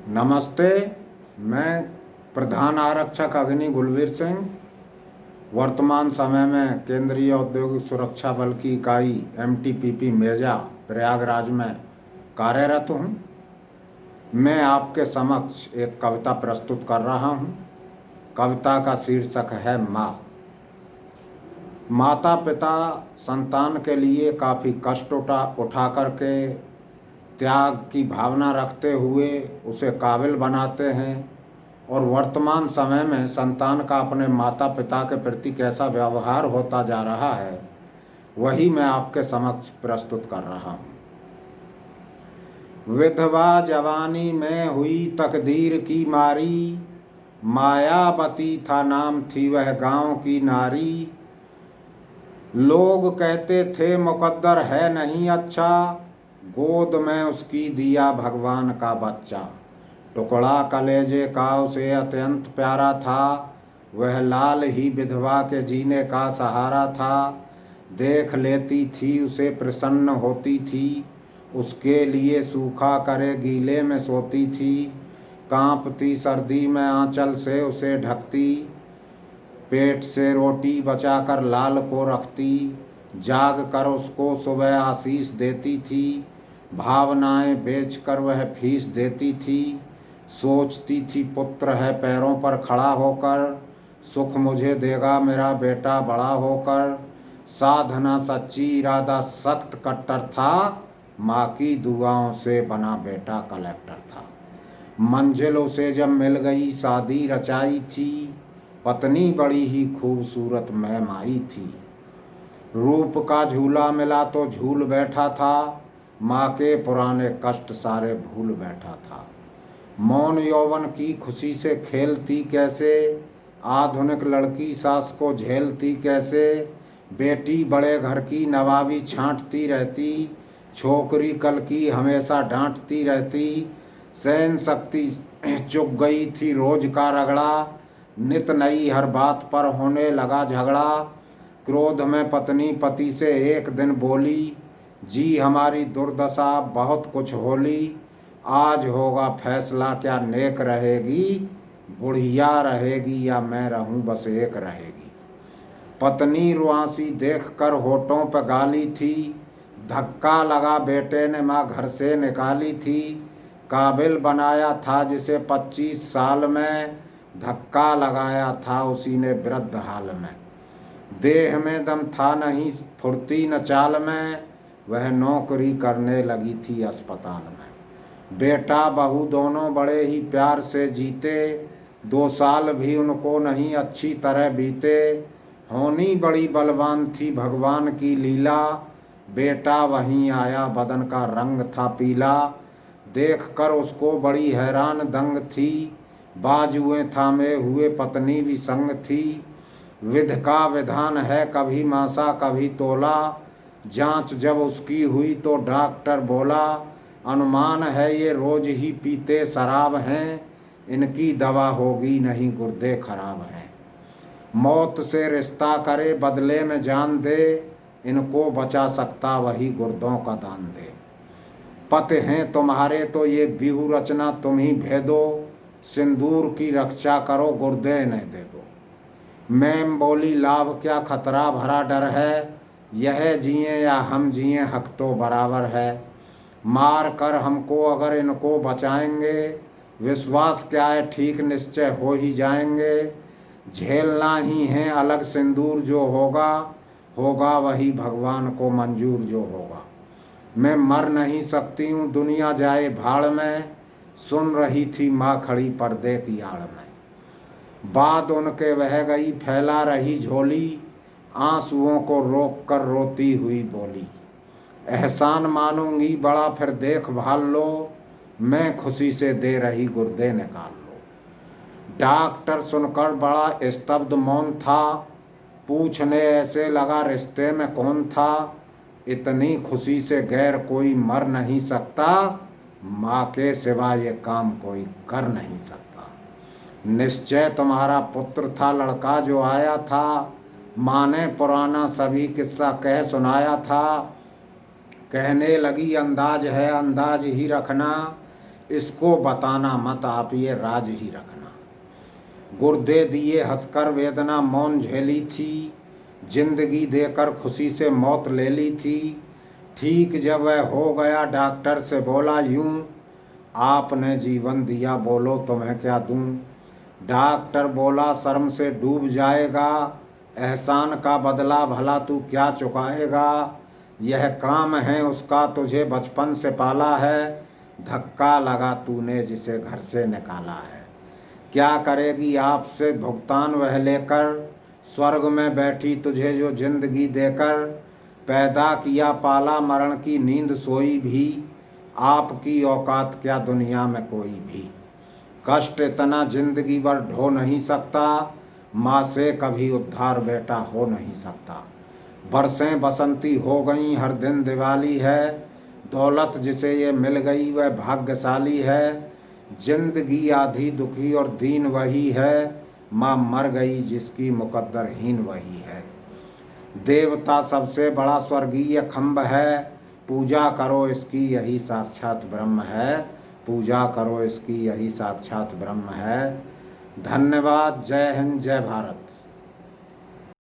नमस्ते। मैं प्रधान आरक्षक अग्नि गुलवीर सिंह वर्तमान समय में केंद्रीय औद्योगिक सुरक्षा बल की इकाई MTPP मेजा प्रयागराज में कार्यरत हूँ। मैं आपके समक्ष एक कविता प्रस्तुत कर रहा हूँ। कविता का शीर्षक है माँ। माता पिता संतान के लिए काफ़ी कष्ट उठा करके त्याग की भावना रखते हुए उसे काबिल बनाते हैं और वर्तमान समय में संतान का अपने माता पिता के प्रति कैसा व्यवहार होता जा रहा है वही मैं आपके समक्ष प्रस्तुत कर रहा हूँ। विधवा जवानी में हुई तकदीर की मारी, मायावती था नाम थी वह गांव की नारी। लोग कहते थे मुकद्दर है नहीं अच्छा, गोद में उसकी दिया भगवान का बच्चा। टुकड़ा कलेजे का उसे अत्यंत प्यारा था, वह लाल ही विधवा के जीने का सहारा था। देख लेती थी उसे प्रसन्न होती थी, उसके लिए सूखा करे गीले में सोती थी। कांपती सर्दी में आंचल से उसे ढकती, पेट से रोटी बचाकर लाल को रखती। जाग कर उसको सुबह आशीष देती थी, भावनाएं बेचकर वह फीस देती थी। सोचती थी पुत्र है पैरों पर खड़ा होकर, सुख मुझे देगा मेरा बेटा बड़ा होकर। साधना सच्ची इरादा सख्त कट्टर था, माँ की दुआओं से बना बेटा कलेक्टर था। मंजिल उसे जब मिल गई शादी रचाई थी, पत्नी बड़ी ही खूबसूरत मैम आई थी। रूप का झूला मिला तो झूल बैठा था, माँ के पुराने कष्ट सारे भूल बैठा था। मौन यौवन की खुशी से खेलती कैसे, आधुनिक लड़की सास को झेलती कैसे। बेटी बड़े घर की नवाबी छांटती रहती, छोकरी कल की हमेशा डांटती रहती। सहन शक्ति चुक गई थी रोज का रगड़ा, नित नई हर बात पर होने लगा झगड़ा। क्रोध में पत्नी पति से एक दिन बोली, जी हमारी दुर्दशा बहुत कुछ होली। आज होगा फैसला क्या नेक रहेगी, बुढ़िया रहेगी या मैं रहूं बस एक रहेगी। पत्नी रुआंसी देखकर होठों पर गाली थी, धक्का लगा बेटे ने माँ घर से निकाली थी। काबिल बनाया था जिसे 25 साल में, धक्का लगाया था उसी ने वृद्ध हाल में। देह में दम था नहीं फुर्ती न चाल में, वह नौकरी करने लगी थी अस्पताल में। बेटा बहू दोनों बड़े ही प्यार से जीते, 2 साल भी उनको नहीं अच्छी तरह बीते। होनी बड़ी बलवान थी भगवान की लीला, बेटा वहीं आया बदन का रंग था पीला। देखकर उसको बड़ी हैरान दंग थी, बाजुएं थामे हुए पत्नी भी संग थी। विध का विधान है कभी मासा कभी तोला, जांच जब उसकी हुई तो डॉक्टर बोला, अनुमान है ये रोज ही पीते शराब हैं, इनकी दवा होगी नहीं गुर्दे खराब हैं। मौत से रिश्ता करे बदले में जान दे, इनको बचा सकता वही गुर्दों का दान दे। पति हैं तुम्हारे तो ये बिहू रचना तुम ही भेदो, सिंदूर की रक्षा करो गुर्दे न दे दो। मैम बोली लाभ क्या खतरा भरा डर है, यह जिए या हम जिए हक तो बराबर है। मार कर हमको अगर इनको बचाएंगे, विश्वास क्या है ठीक निश्चय हो ही जाएंगे। झेलना ही है अलग सिंदूर जो होगा, होगा वही भगवान को मंजूर जो होगा। मैं मर नहीं सकती हूँ दुनिया जाए भाड़ में, सुन रही थी माँ खड़ी पर्दे की आड़ में। बात उनके वह गई फैला रही झोली, आंसुओं को रोक कर रोती हुई बोली, एहसान मानूंगी बड़ा फिर देखभाल लो, मैं खुशी से दे रही गुर्दे निकाल लो। डॉक्टर सुनकर बड़ा स्तब्ध मौन था, पूछने ऐसे लगा रिश्ते में कौन था। इतनी खुशी से गैर कोई मर नहीं सकता, माँ के सिवा ये काम कोई कर नहीं सकता। निश्चय तुम्हारा पुत्र था लड़का जो आया था, माँ ने पुराना सभी किस्सा कह सुनाया था। कहने लगी अंदाज है अंदाज ही रखना, इसको बताना मत, आप ये राज ही रखना। गुर्दे दिए हंसकर वेदना मौन झेली थी, जिंदगी देकर खुशी से मौत ले ली थी। ठीक जब वह हो गया डॉक्टर से बोला यूं, आपने जीवन दिया बोलो तुम्हें क्या दूं। डॉक्टर बोला शर्म से डूब जाएगा, एहसान का बदला भला तू क्या चुकाएगा। यह काम है उसका तुझे बचपन से पाला है, धक्का लगा तूने जिसे घर से निकाला है। क्या करेगी आपसे भुगतान वह लेकर, स्वर्ग में बैठी तुझे जो जिंदगी देकर। पैदा किया पाला मरण की नींद सोई भी, आपकी औकात क्या दुनिया में कोई भी। कष्ट इतना जिंदगी भर ढो नहीं सकता, माँ से कभी उद्धार बेटा हो नहीं सकता। बरसें बसंती हो गईं हर दिन दिवाली है, दौलत जिसे ये मिल गई वह भाग्यशाली है। जिंदगी आधी दुखी और दीन वही है, माँ मर गई जिसकी मुकद्दरहीन वही है। देवता सबसे बड़ा स्वर्गीय खम्भ है, पूजा करो इसकी यही साक्षात ब्रह्म है। पूजा करो इसकी यही साक्षात ब्रह्म है। धन्यवाद। जय हिंद, जय भारत।